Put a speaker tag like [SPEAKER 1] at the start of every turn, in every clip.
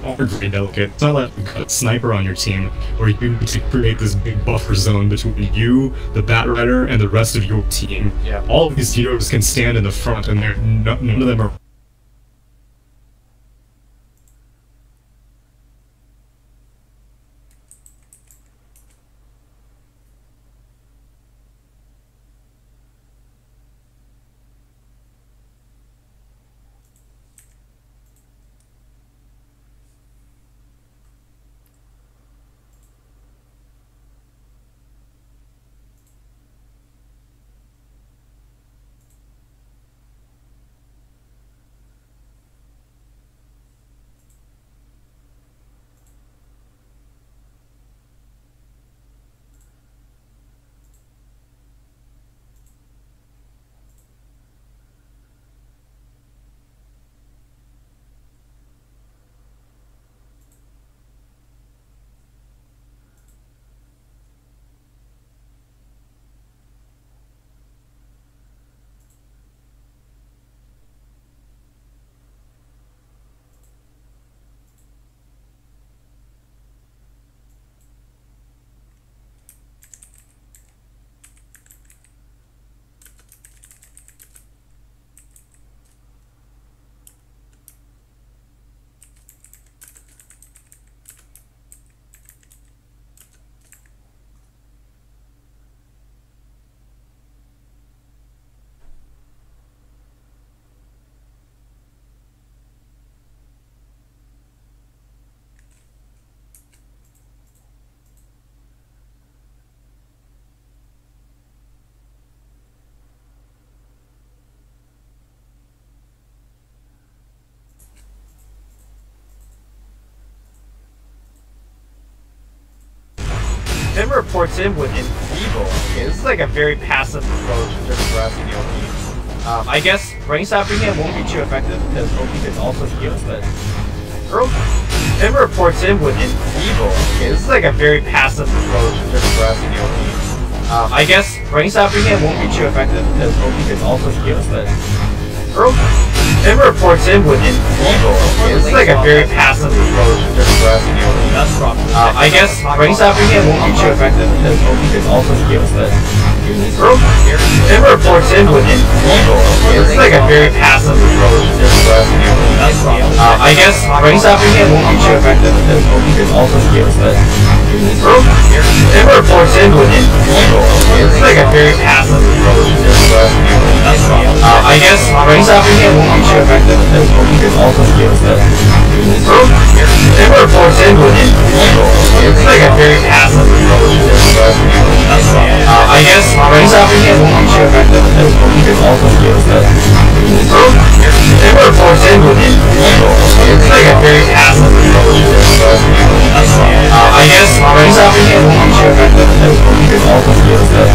[SPEAKER 1] are very delicate. It's not like you've got a sniper on your team where you need to create this big buffer zone between you, the Bat Rider, and the rest of your team.
[SPEAKER 2] Yeah.
[SPEAKER 1] All of these heroes can stand in the front, and none of them are.
[SPEAKER 2] Tim reports in with Enfeeble. Okay, this is like a very passive approach in terms of harassing the OP. I guess Brain Stopping him won't be too effective because OP can also heal, but Tim reports in with Enfeeble. Okay, this is like a very passive approach in terms of harassing the OP. I guess Brain Stopping him won't be too effective because OP can also heal, but Tim reports in with Enfeeble. Okay, this is like a very passive approach in terms of harassing the OP. I guess Brain Stopping him won't be too effective because OP can also heal, but Tim reports in with Enfeeble. Okay, this is like a very passive approach in terms of harassing the OP. I guess Brain Stopping him won't be too effective because OP can also heal, but Tim reports in with Enfeeble. Okay, this is like a very passive approach in terms of harassing the OP. I guess Brain Stopping him won't be too effective because OP can also heal, but Tim reports in with Enfeeble. Okay, this is like a very passive approach in terms of harassing the OP. I guess Brain Stopping him won't be too effective because OP can also heal, but Tim reports in with Enfeeble. Okay, this is like a very passive approach in terms of harassing the OP. I guess Brain Stopping him won't be too effective because OP can also heal, but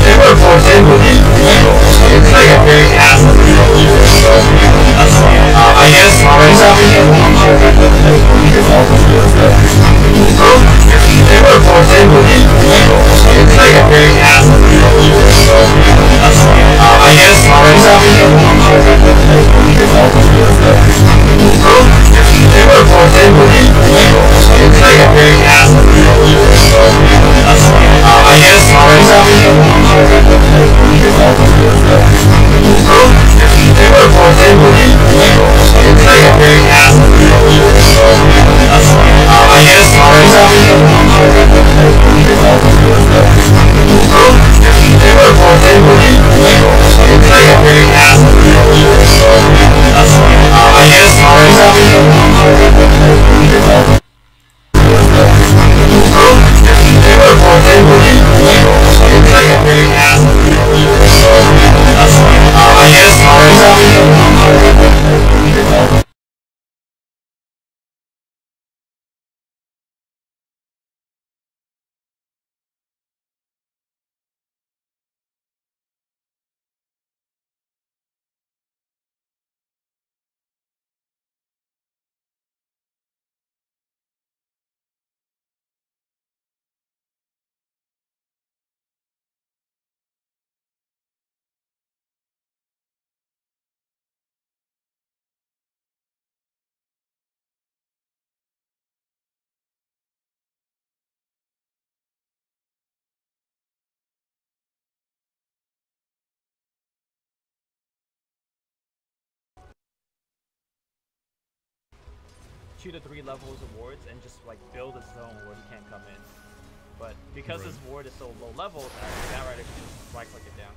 [SPEAKER 2] Tim reports in with Enfeeble. Okay, this is like a very passive approach in terms of harassing the OP. I guess Brain Stopping him won't be too effective because OP can also heal, but Tim reports in with Enfeeble. Okay, this is like a very passive approach in terms of harassing the OP. I guess Brain Stopping him won't be too effective because OP can also heal, but Tim reports in with Enfeeble. Okay, this is like a very passive approach in terms of harassing the OP. I guess Brain Stopping him won't be too effective because OP can also heal, but Tim 2 to 3 levels of wards and just like build a zone where he can't come in. But because this ward is so low level, that rider can just right click it down.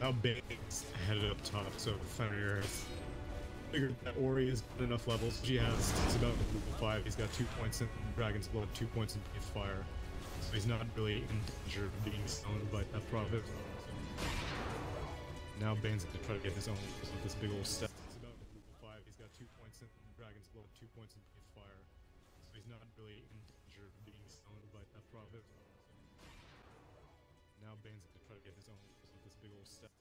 [SPEAKER 1] Now Bane's headed up top, so Fenrir figured that Ori is good enough levels. He's about level 5. He's got 2 points in Dragon's Blood, 2 points in Breathe Fire. So he's not really in danger of being stoned by that Prophet. Now Bane's gonna try to get his own with this big old step. He's about level 5. He's got 2 points in Dragon's Blood, 2 points in Breathe Fire. So he's not really in danger of being stoned by that Prophet. Now Bane's gonna try to get his own with this big old step.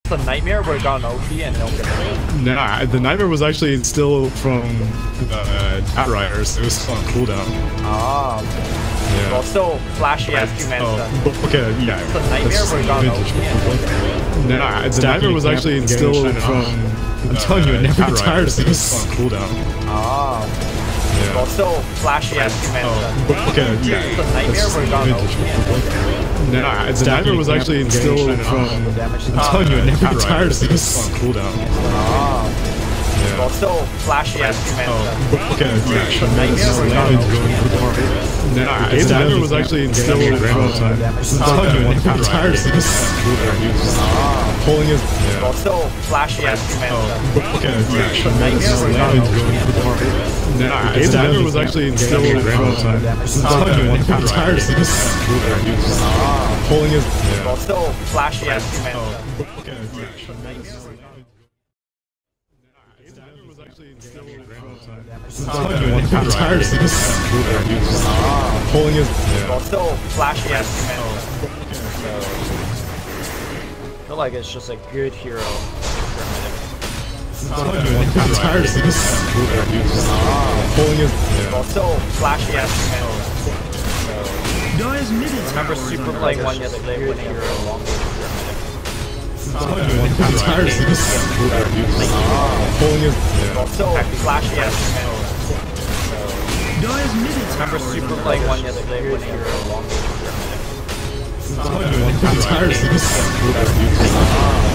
[SPEAKER 2] The nightmare where it got an OP and it don't get it.
[SPEAKER 1] Nah, the nightmare was actually still from Outriders. It was still on cooldown.
[SPEAKER 2] Ah, okay. Yeah. Well, still flashy as 2 man stuff.
[SPEAKER 1] Okay, yeah.
[SPEAKER 2] The nightmare where it got an OP and
[SPEAKER 1] nah, the nightmare was actually still from. I'm telling you, it never retires. It was still on cooldown.
[SPEAKER 2] Ah, okay. Yeah. Well, still flashy as 2 man stuff.
[SPEAKER 1] Okay, yeah.
[SPEAKER 2] The nightmare where it got an OP.
[SPEAKER 1] Nah, the nightmare was actually still from. I'm telling you, it never retires. It was still on cooldown.
[SPEAKER 2] Ah, okay. Yeah. Well, still flashy as 2 man stuff.
[SPEAKER 1] Okay, yeah. The nightmare where it got an OP. Nah, the nightmare was actually still from. I'm telling you, it never retires. It was still on cooldown. Pulling his.
[SPEAKER 2] Well, still flashy as 2 man stuff.
[SPEAKER 1] Okay, yeah. The nightmare where it got an OP. Nah, the nightmare was actually still from. I'm telling you, it never retires. It was still on cooldown. Pulling his.
[SPEAKER 2] Well, still flashy as 2 man stuff.
[SPEAKER 1] Okay, yeah. Was actually still I'm telling you, it never retires. It was still on cooldown. Pulling his.
[SPEAKER 2] Well, still flashy as 2 man stuff. I feel like it's just a good hero.
[SPEAKER 1] I'm telling you, it never retires. It was still on cooldown. Pulling his.
[SPEAKER 2] Well, still flashy as 2 man stuff. Remember Super Plague 1 yesterday when you were long
[SPEAKER 1] I'm telling you, it never retires. It was still on cooldown. Pulling his.
[SPEAKER 2] Well, still flashy as 2 man stuff. Remember Super Plague 1 yesterday when you were long
[SPEAKER 1] I'm telling you, it never retires. It was still on cooldown.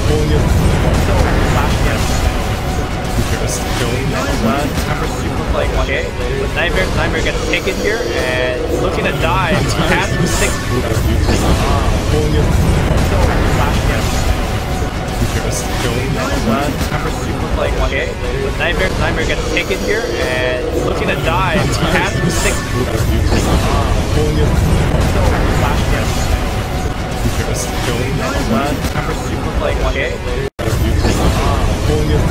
[SPEAKER 1] Pulling his.
[SPEAKER 2] Well, still flashy as 2 man stuff.
[SPEAKER 1] Remember
[SPEAKER 2] Super Plague 1. Okay, with Nightmare gets taken here and looking to dive past the 6.
[SPEAKER 1] Pulling his.
[SPEAKER 2] Still flashy as 2 man Remember Super Plague 1. Okay, with Nightmare gets taken here and looking to dive past the 6.
[SPEAKER 1] Pulling his.
[SPEAKER 2] Still flashy as 2 man Remember Super Plague 1. Okay.
[SPEAKER 1] Pulling his.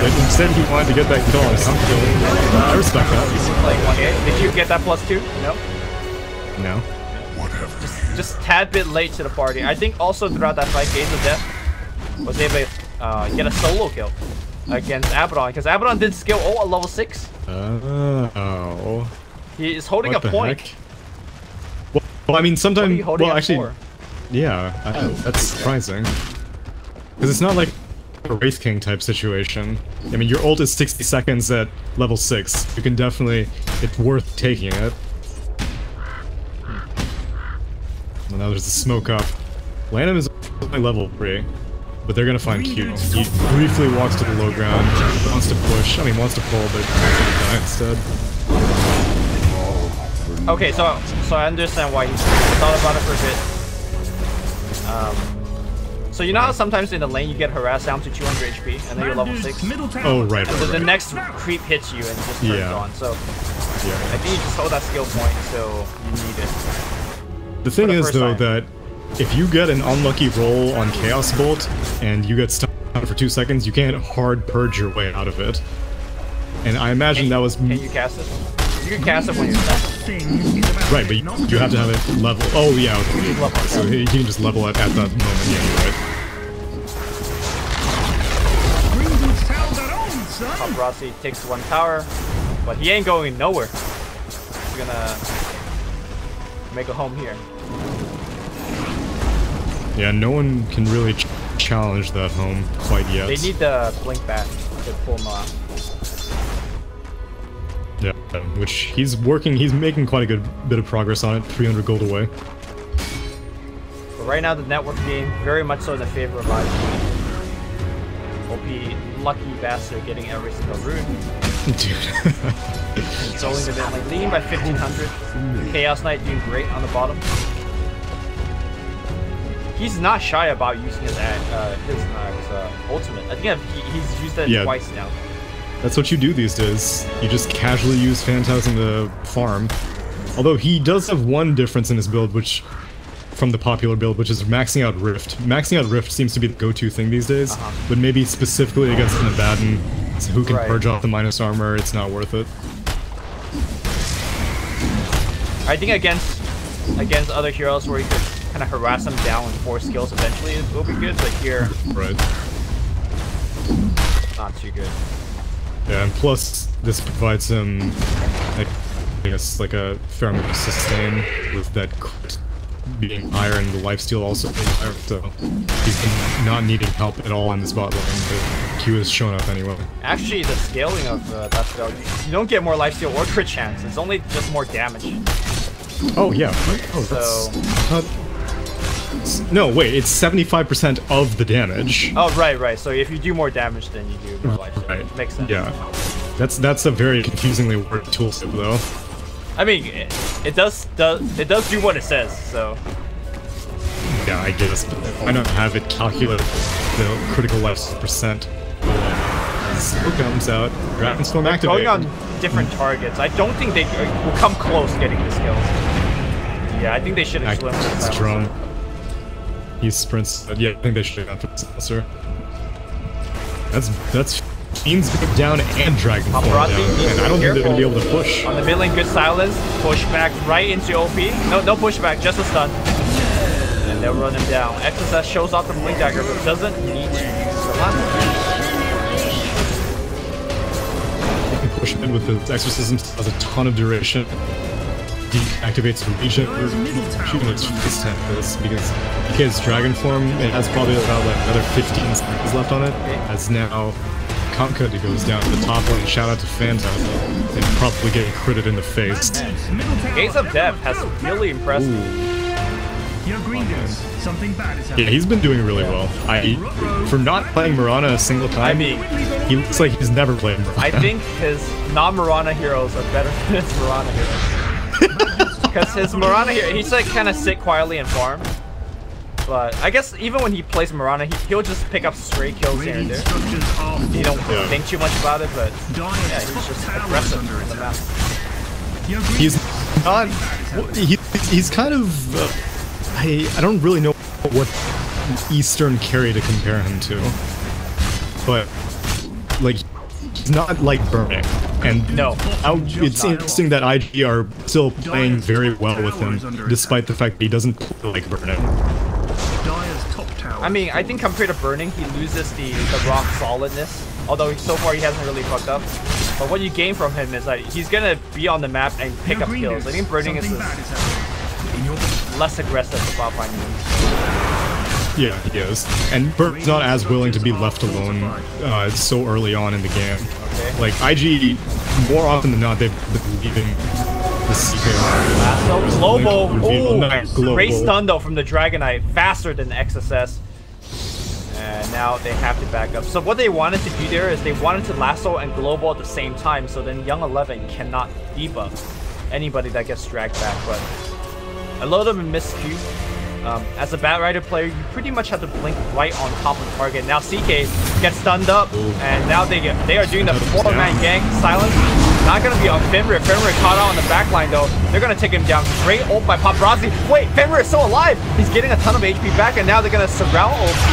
[SPEAKER 1] Instead he wanted to get that kill on some kill. I respect that.
[SPEAKER 2] Did you get that +2? No?
[SPEAKER 1] No.
[SPEAKER 2] Just tad bit late to the party. I think also throughout that fight, Gaze of Death was able to get a solo kill against Abaddon, because Abaddon did skill ult at level 6.
[SPEAKER 1] Oh.
[SPEAKER 2] He is holding
[SPEAKER 1] what
[SPEAKER 2] a point.
[SPEAKER 1] Heck? Well, I mean, sometimes. Well, actually,
[SPEAKER 2] for?
[SPEAKER 1] yeah, that's surprising. Because it's not like a Wraith King type situation. I mean, your ult is 60 seconds at level 6. You can definitely. It's worth taking it. Well, now there's the smoke up. Lanham is only level 3, but they're gonna find Q. He briefly walks to the low ground, wants to push. I mean, wants to pull, but he's gonna die instead.
[SPEAKER 2] Okay, so I understand why he thought about it for a bit. So you know how sometimes in the lane you get harassed down to 200 HP and then you're level 6?
[SPEAKER 1] Oh, right.
[SPEAKER 2] So the next creep hits you and just turns on. So I think you just hold that skill point, so you need it.
[SPEAKER 1] The thing is, though, that if you get an unlucky roll on Chaos Bolt and you get stunned for 2 seconds, you can't hard purge your way out of it. And I imagine that was.
[SPEAKER 2] Can you cast it? You can cast it when you're stuck.
[SPEAKER 1] Right, but you have to have it level. Oh yeah, okay. So he can just level it at that moment. Yeah, you're right.
[SPEAKER 2] Paparazzi takes one tower, but he ain't going nowhere. He's gonna make a home here.
[SPEAKER 1] Yeah, no one can really challenge that home quite yet.
[SPEAKER 2] They need the blink back to pull him off.
[SPEAKER 1] Yeah, which he's making quite a good bit of progress on it. 300 gold away.
[SPEAKER 2] But right now, the network game very much so in the favor of IG. OP, lucky bastard, getting every single rune.
[SPEAKER 1] Dude.
[SPEAKER 2] Controlling the mid lane, leading by 1500. Chaos Knight doing great on the bottom. He's not shy about using his ultimate. I think he's used it twice now.
[SPEAKER 1] That's what you do these days. You just casually use Phantasm to farm. Although he does have one difference in his build, from the popular build, which is maxing out Rift. Maxing out Rift seems to be the go-to thing these days, but maybe specifically against an Abaddon, who can purge off the minus armor, it's not worth it.
[SPEAKER 2] I think against other heroes where you could kind of harass them down with 4 skills eventually, it will be good, but here...
[SPEAKER 1] Right.
[SPEAKER 2] Not too good.
[SPEAKER 1] Yeah, and plus, this provides him, I guess, like a fair amount of sustain with that crit being higher and the lifesteal also being higher, so he's been not needing help at all in this bot lane, but Q has shown up anyway.
[SPEAKER 2] Actually, the scaling of that spell, you don't get more lifesteal or crit chance, it's only just more damage.
[SPEAKER 1] Oh, yeah. Oh, that's... no, wait, it's 75% of the damage.
[SPEAKER 2] Oh, right. So if you do more damage, then you do more lifesteal. Right. Makes sense.
[SPEAKER 1] Yeah. That's a very confusingly worded tooltip, though.
[SPEAKER 2] I mean, it does do what it says, so...
[SPEAKER 1] Yeah, I guess, but why not have it calculate the critical life percent? Still comes out. Dragonstorm activated.
[SPEAKER 2] Going on different targets. I don't think they will come close getting the skills. Yeah, I think they should have swim with that.
[SPEAKER 1] Strong. He sprints. Yeah, I think they should have gone for the Silencer. That's Fiend's down and Dragon down, and I don't think they're gonna be able to push.
[SPEAKER 2] On the mid lane, good silence. Push back right into OP. No pushback, just a stun. And they'll run him down. XSS shows off the blink dagger, but doesn't need to use the last.
[SPEAKER 1] He can push in with his exorcism, has a ton of duration. Deactivates the region. Shooting its face at this because DK's Dragon form, it has probably about like another 15 seconds left on it. As now Conka goes down to the top lane. Shout out to Phantasm and probably getting critted in the face.
[SPEAKER 2] Gaze of Death has really impressed me.
[SPEAKER 1] Yeah, he's been doing really well. For not playing Mirana a single time,
[SPEAKER 2] I mean,
[SPEAKER 1] he looks like he's never played Mirana.
[SPEAKER 2] I think his non-Mirana heroes are better than his Mirana heroes. Because his Mirana hero, he's like kind of sit quietly and farm. But I guess even when he plays Mirana, he'll just pick up stray kills here and there. You don't think too much about it, but yeah, he's just aggressive on the map.
[SPEAKER 1] He's not. He's kind of. I don't really know what Eastern carry to compare him to, but like he's not like Burning. And
[SPEAKER 2] no,
[SPEAKER 1] it's interesting that IG are still playing very well with him, despite the fact that he doesn't play like Burning.
[SPEAKER 2] I mean, I think compared to Burning, he loses the rock solidness. Although so far he hasn't really fucked up. But what you gain from him is that he's gonna be on the map and pick up kills. I think Burning is less aggressive about finding them.
[SPEAKER 1] Yeah, he is. And Burt's not as willing to be left alone so early on in the game.
[SPEAKER 2] Okay.
[SPEAKER 1] Like, IG, more often than not, they've been leaving the CK.
[SPEAKER 2] Lasso, Global. Oh, great stun though from the Dragonite. Faster than XSS. And now they have to back up. So what they wanted to do there is they wanted to lasso and global at the same time, so then Young 11 cannot debuff anybody that gets dragged back. But a lot of them miscue. As a Bat Rider player, you pretty much have to blink right on top of the target. Now CK gets stunned up, and now they are doing the 4-man gang. Silence. Not gonna be on Fenrir. Fenrir caught out on the backline though. They're gonna take him down. Great ult by Paparazzi. Wait, Fenrir is still alive. He's getting a ton of HP back, and now they're gonna surround OP.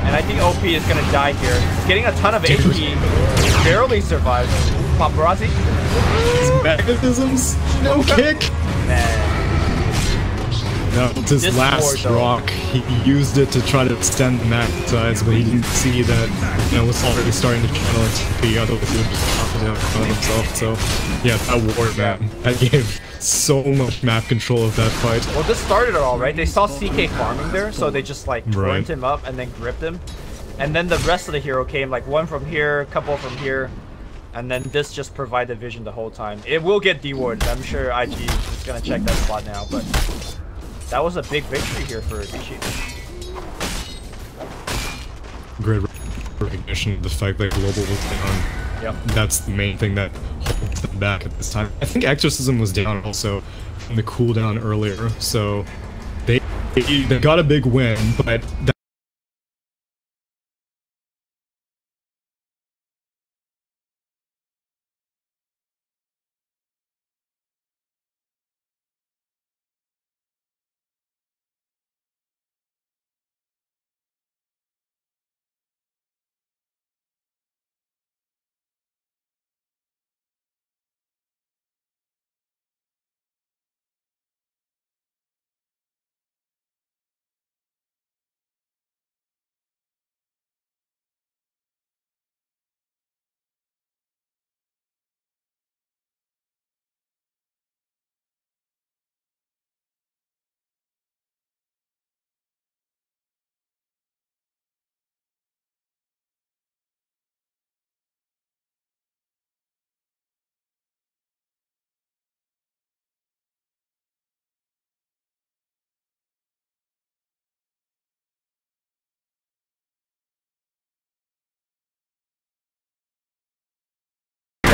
[SPEAKER 2] And I think OP is gonna die here. He's getting a ton of HP. He barely survives. Paparazzi.
[SPEAKER 1] His magnetisms, no kick.
[SPEAKER 2] Man.
[SPEAKER 1] That was his
[SPEAKER 2] This
[SPEAKER 1] last
[SPEAKER 2] ward, though.
[SPEAKER 1] rock. He used it to try to extend the mag size, but he didn't see that, you know, it was already starting to channel into TP, otherwise he would just pop it down on himself. So, yeah, that ward, man, that gave so much map control of that fight.
[SPEAKER 2] Well, this started it all, right? They saw CK farming there, so they just like torrent
[SPEAKER 1] Right.
[SPEAKER 2] him up and then gripped him. And then the rest of the hero came, like one from here, a couple from here. And then this just provided vision the whole time. It will get D-warded. I'm sure IG is going to check that spot now, but that was a big victory here for Vici.
[SPEAKER 1] Great recognition of the fact that Global was down.
[SPEAKER 2] Yep.
[SPEAKER 1] That's the main thing that holds them back at this time. I think Exorcism was down also from the cooldown earlier, so they got a big win, but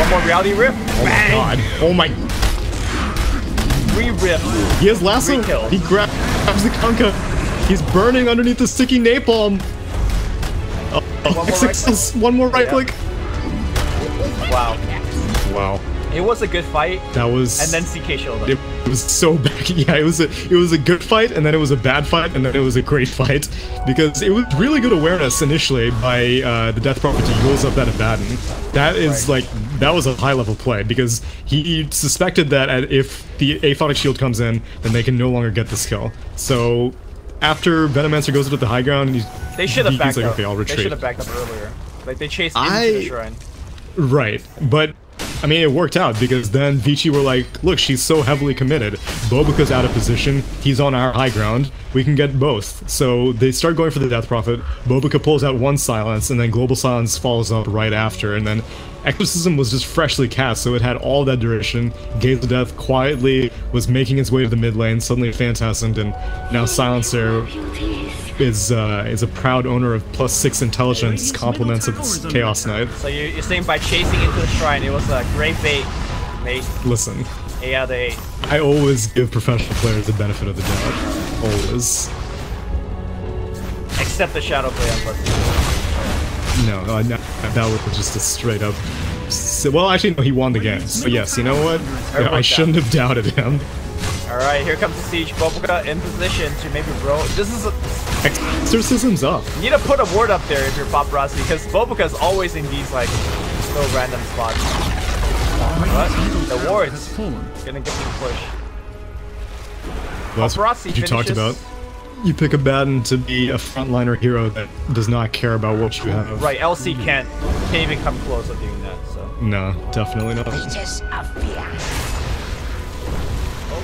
[SPEAKER 2] One more reality rift.
[SPEAKER 1] oh my god, oh my,
[SPEAKER 2] 3 rifts.
[SPEAKER 1] he has lasso,
[SPEAKER 2] 3 kills.
[SPEAKER 1] he grabs the Kunkka, he's burning underneath the sticky napalm. One more right click.
[SPEAKER 2] Wow.
[SPEAKER 1] Wow.
[SPEAKER 2] It was a good fight.
[SPEAKER 1] That was...
[SPEAKER 2] And then CK showed up.
[SPEAKER 1] It was so bad. Yeah, it was a good fight, and then it was a bad fight, and then it was a great fight. Because it was really good awareness initially by the Death Prophet to use up that Abaddon. That is
[SPEAKER 2] Right.
[SPEAKER 1] like, that was a high level play, because he suspected that if the Aphonic Shield comes in, then they can no longer get this kill. So, after Venomancer goes into the high ground,
[SPEAKER 2] They should have backed
[SPEAKER 1] like,
[SPEAKER 2] up.
[SPEAKER 1] okay, I'll
[SPEAKER 2] They
[SPEAKER 1] retreat.
[SPEAKER 2] should have backed up earlier. Like, they chased into the shrine.
[SPEAKER 1] Right, but I mean, it worked out because then Vici were like, look, she's so heavily committed. Bobuka's out of position. He's on our high ground. We can get both. So they start going for the Death Prophet. Bobuka pulls out one silence, and then Global Silence follows up right after. And then Exorcism was just freshly cast, so it had all that duration. Gaze of Death quietly was making its way to the mid lane, suddenly Phantasmed, and now Silencer is a proud owner of +6 intelligence, compliments of its Chaos Knight.
[SPEAKER 2] So you're saying by chasing into the shrine, it was a great bait, mate.
[SPEAKER 1] Listen,
[SPEAKER 2] 8 out of 8.
[SPEAKER 1] I always give professional players the benefit of the doubt. Always.
[SPEAKER 2] Except the shadow play on Bucky.
[SPEAKER 1] No, that was just a straight up... Well, actually, no, he won the game. So yes, you know what? Yeah, I shouldn't have doubted him.
[SPEAKER 2] Alright, here comes the siege. Bobuka in position to maybe roll. This is a...
[SPEAKER 1] Exorcism's up.
[SPEAKER 2] You need to put a ward up there if you're Paparazzi, because Bobuka's always in these, like, little random spots. But the ward's gonna get me push.
[SPEAKER 1] Well, that's
[SPEAKER 2] Paparazzi
[SPEAKER 1] what you talked
[SPEAKER 2] finishes-
[SPEAKER 1] about. You pick a Abaddon to be a frontliner hero that does not care about what you have.
[SPEAKER 2] Right, LC can't even come close to doing that, so...
[SPEAKER 1] No, definitely not.
[SPEAKER 2] Well,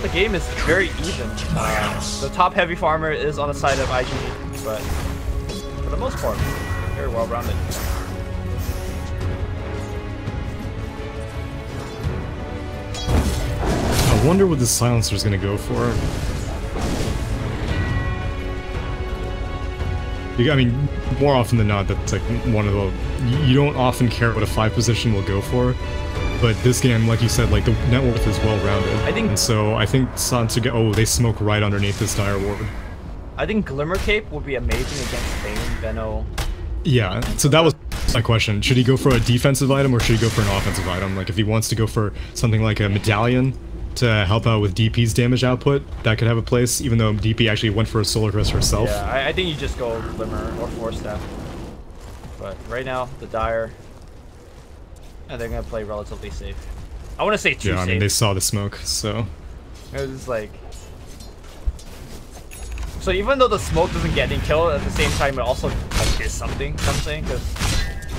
[SPEAKER 2] the game is very even. The top heavy farmer is on the side of IGD, but for the most part, very well rounded.
[SPEAKER 1] I wonder what the Silencer's gonna go for. I mean, more often than not, that's like one of the... You don't often care what a 5 position will go for, but this game, like you said, like the net worth is well-rounded. And so I think Silencer they smoke right underneath this Dire Ward.
[SPEAKER 2] I think Glimmer Cape would be amazing against Bane, Veno.
[SPEAKER 1] Yeah, so that was my question. Should he go for a defensive item or should he go for an offensive item? Like if he wants to go for something like a medallion to help out with DP's damage output, that could have a place, even though DP actually went for a Solar Crest herself.
[SPEAKER 2] Yeah, I think you just go Glimmer or Force Staff. But right now, the Dire... And they're gonna play relatively safe. I want to say too safe.
[SPEAKER 1] Yeah, I mean, they saw the smoke, so...
[SPEAKER 2] It was just like... So even though the smoke doesn't get any kill, at the same time it also like, is something, you know what I'm saying? Because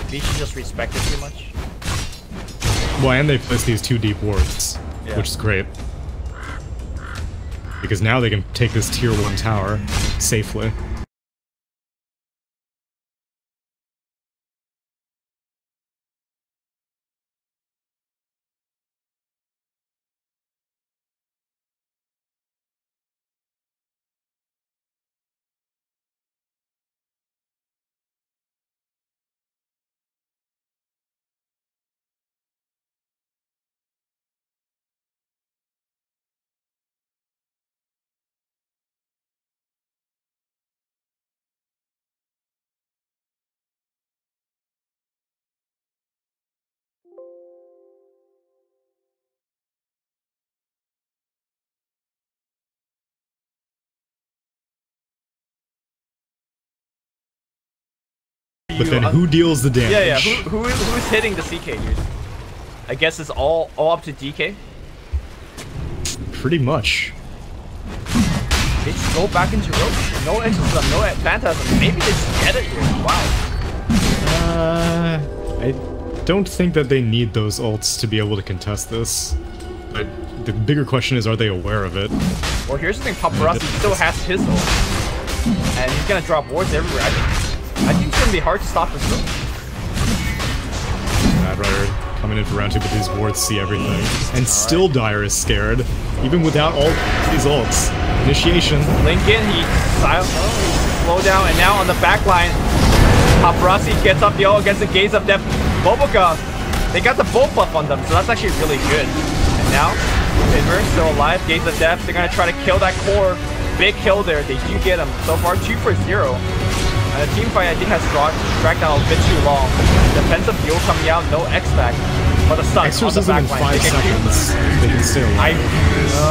[SPEAKER 2] Vici just respected too much.
[SPEAKER 1] Well, and they placed these 2 deep wards, which is great. Because now they can take this tier 1 tower safely. But then who deals the damage?
[SPEAKER 2] Yeah, who's hitting the CK, dude? I guess it's all up to DK?
[SPEAKER 1] Pretty much.
[SPEAKER 2] They just go back into Roach. No Exorcism, no Phantasm. Maybe they just get it here. Wow.
[SPEAKER 1] I don't think that they need those ults to be able to contest this. But the bigger question is, are they aware of it?
[SPEAKER 2] Well, here's the thing. Paparazzi still has his ult. And he's gonna drop wards everywhere. I think it's gonna be hard to stop this though.
[SPEAKER 1] Mad Rider coming in for round 2, but these wards see everything. And still Dire is scared, even without all these ults. Initiation.
[SPEAKER 2] Lincoln, he slow down, and now on the back line, Paparazzi gets up the ult against the Gaze of Death. Boboka, they got the bolt buff on them, so that's actually really good. And now, Inver still alive, Gaze of Death, they're gonna try to kill that core. Big kill there, they do get him. So far, 2 for 0. And the team fight, I think, has dragged out a bit too long. Defensive heal coming out, no X-Pack. But a stun on the back line.
[SPEAKER 1] In 5 seconds, they can stay alive.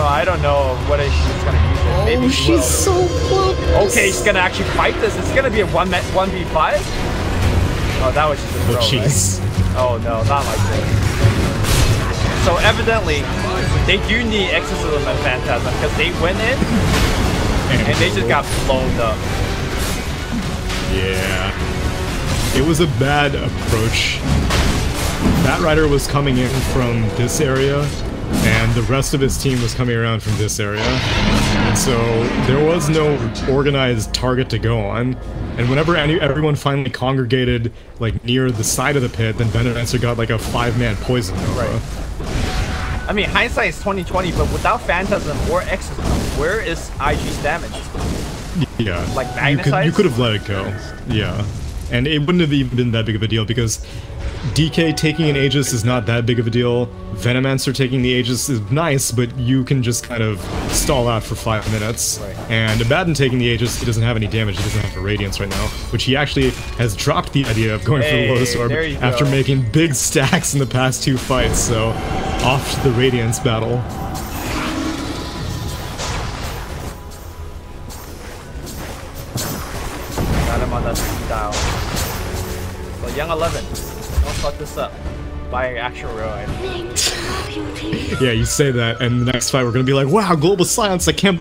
[SPEAKER 2] I don't know what she's gonna use it. Maybe
[SPEAKER 1] she's so close.
[SPEAKER 2] Okay, she's gonna actually fight this. It's gonna be a 1v5? Oh, that was just a throw, right? Oh no, not like this. So evidently, they do need Exorcism and Phantasm because they went in and they just got blown up.
[SPEAKER 1] Yeah. It was a bad approach. Bat Rider was coming in from this area, and the rest of his team was coming around from this area. And so there was no organized target to go on. And whenever everyone finally congregated like near the side of the pit, then Venomancer got like a 5-man poison Nova.
[SPEAKER 2] Right. I mean, hindsight is 20/20, but without Phantasm or Exorcism, where is IG's damage?
[SPEAKER 1] Yeah,
[SPEAKER 2] like magnetized?
[SPEAKER 1] You could have let it go. Yeah, and it wouldn't have even been that big of a deal because DK taking an Aegis is not that big of a deal. Venomancer taking the Aegis is nice, but you can just kind of stall out for 5 minutes.
[SPEAKER 2] Right.
[SPEAKER 1] And Abaddon taking the Aegis, he doesn't have any damage, he doesn't have a Radiance right now, which he actually has dropped the idea of going for the Lotus Orb after making big stacks in the past 2 fights, so off to the Radiance battle.
[SPEAKER 2] Got him on the dial. So Young 11. Don't fuck this up. Buy an actual real item.
[SPEAKER 1] Yeah, you say that, and the next fight we're gonna be like, wow, Global Silence, I can't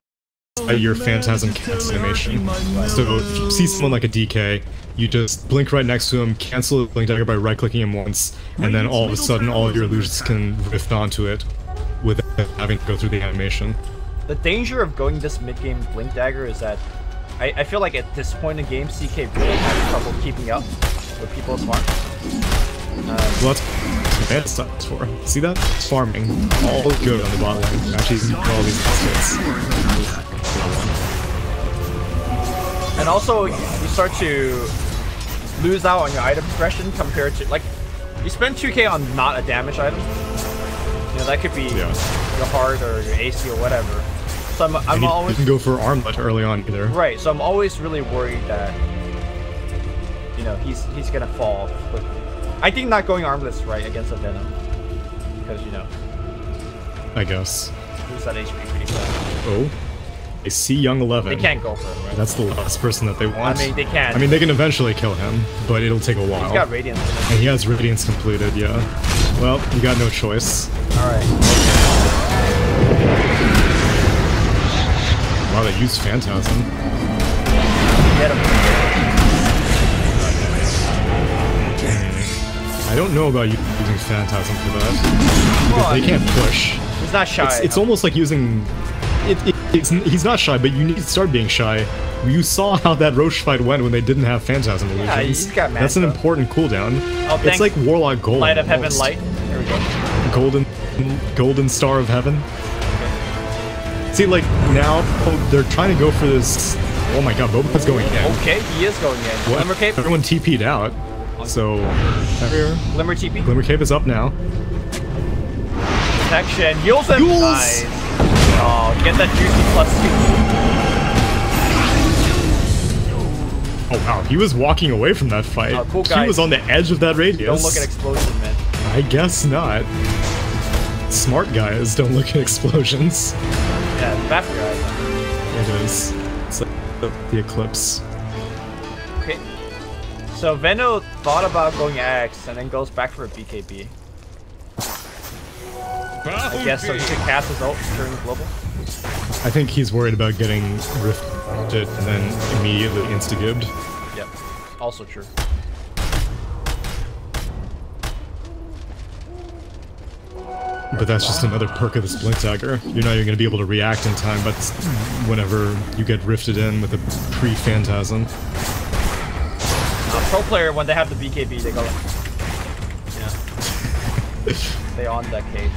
[SPEAKER 1] believe your Phantasm cast animation. So if you see someone like a DK, you just blink right next to him, cancel the Blink Dagger by right-clicking him once, and then all of a sudden all of your illusions can rift onto it without having to go through the animation.
[SPEAKER 2] The danger of going this mid-game Blink Dagger is that I feel like at this point in the game, CK really has trouble keeping up with people's farm.
[SPEAKER 1] Well, that's what Advanced Stuff for. See that? It's farming. All good on the bot lane. Actually, you can all these hits.
[SPEAKER 2] And also, you start to lose out on your item progression compared to, like, you spend 2k on not a damage item. You know, that could be your heart or your AC or whatever. So I'm always...
[SPEAKER 1] You can go for Armlet early on either.
[SPEAKER 2] Right, so I'm always really worried that, you know, he's gonna fall quickly. I think not going Armless right against a Venom. Because, you know...
[SPEAKER 1] I guess.
[SPEAKER 2] Lose that HP pretty fast.
[SPEAKER 1] Oh. They see Young 11.
[SPEAKER 2] They can't go for him, right?
[SPEAKER 1] That's the last person that they want.
[SPEAKER 2] I mean, they can.
[SPEAKER 1] I mean, they can eventually kill him, but it'll take a while.
[SPEAKER 2] He's got Radiance in him.
[SPEAKER 1] And he has Radiance completed, yeah. You got no choice.
[SPEAKER 2] Alright.
[SPEAKER 1] Wow, they used Phantasm.
[SPEAKER 2] Get him.
[SPEAKER 1] I don't know about using Phantasm for that. Because they can't push.
[SPEAKER 2] He's not shy.
[SPEAKER 1] It's almost like using... he's not shy, but you need to start being shy. You saw how that Roche fight went when they didn't have Phantasm illusions.
[SPEAKER 2] Yeah, he's got Manta.
[SPEAKER 1] That's an important cooldown.
[SPEAKER 2] Oh,
[SPEAKER 1] it's like Warlock Gold.
[SPEAKER 2] Light of
[SPEAKER 1] almost.
[SPEAKER 2] Heaven, light. There we go.
[SPEAKER 1] Golden Star of Heaven. See, like, now, they're trying to go for this... Oh my god, Boba's going in.
[SPEAKER 2] Okay, he is going in.
[SPEAKER 1] What?
[SPEAKER 2] Glimmer Cape?
[SPEAKER 1] Everyone TP'd out, so...
[SPEAKER 2] Glimmer TP?
[SPEAKER 1] Glimmer Cape is up now.
[SPEAKER 2] Protection. Heals him!
[SPEAKER 1] Yules!
[SPEAKER 2] Nice. Oh, get that juicy +2.
[SPEAKER 1] Oh wow, he was walking away from that fight.
[SPEAKER 2] Oh, cool guy.
[SPEAKER 1] He was on the edge of that radius.
[SPEAKER 2] Don't look at explosion, man.
[SPEAKER 1] I guess not. Smart guys don't look at explosions.
[SPEAKER 2] Yeah, it's bad for your eyes.
[SPEAKER 1] It is. It's like the eclipse.
[SPEAKER 2] Okay. So Veno thought about going X and then goes back for a BKB. I guess so he could cast his ult during the global.
[SPEAKER 1] I think he's worried about getting rifted and then immediately insta-gibbed.
[SPEAKER 2] Yep. Also true.
[SPEAKER 1] But that's just another perk of the Splint Dagger. You're not even going to be able to react in time, but whenever you get rifted in with a pre-Phantasm.
[SPEAKER 2] Pro player, when they have the BKB, they go like... Yeah. They on that cage.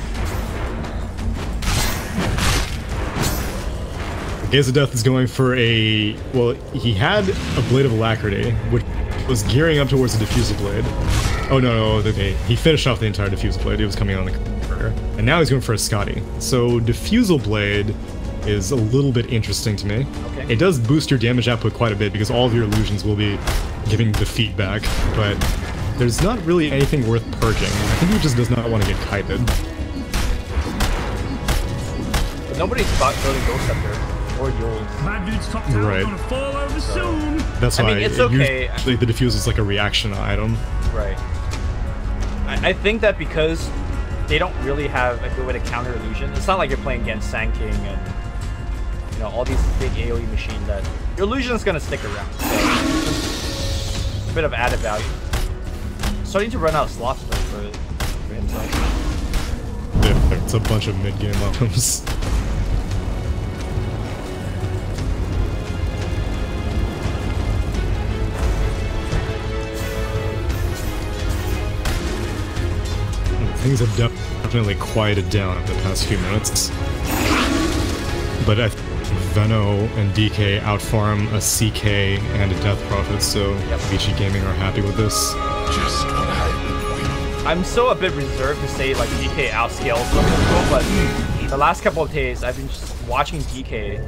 [SPEAKER 1] Gaze of Death is going for a... Well, he had a Blade of Alacrity, which was gearing up towards the Diffusal Blade. Oh, no, okay. He finished off the entire Diffusal Blade. It was coming on the corner. And now he's going for a Scotty. So Diffusal Blade is a little bit interesting to me.
[SPEAKER 2] Okay.
[SPEAKER 1] It does boost your damage output quite a bit because all of your illusions will be giving the feedback, but there's not really anything worth purging. I think he just does not want to get kited.
[SPEAKER 2] But nobody's building Ghost up there. Or Yules.
[SPEAKER 1] Right.
[SPEAKER 3] Fall over soon.
[SPEAKER 1] That's why
[SPEAKER 2] I mean, it's okay.
[SPEAKER 1] Usually the diffuse is like a reaction item.
[SPEAKER 2] Right. I think that because they don't really have a good way to counter illusion. It's not like you're playing against Sand King and you know all these big AoE machine that your illusion is gonna stick around. So it's a bit of added value. Starting to run out of slots for himself.
[SPEAKER 1] Yeah, it's a bunch of mid-game items. Things have definitely quieted down in the past few minutes. But I think Veno and DK outfarm a CK and a Death Prophet, so Vici Gaming are happy with this.
[SPEAKER 3] Just what I've been waiting.
[SPEAKER 2] I'm still a bit reserved to say like DK outscales some people, but the last couple of days I've been just watching DK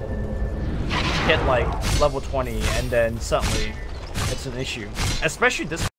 [SPEAKER 2] hit like level 20 and then suddenly it's an issue. Especially this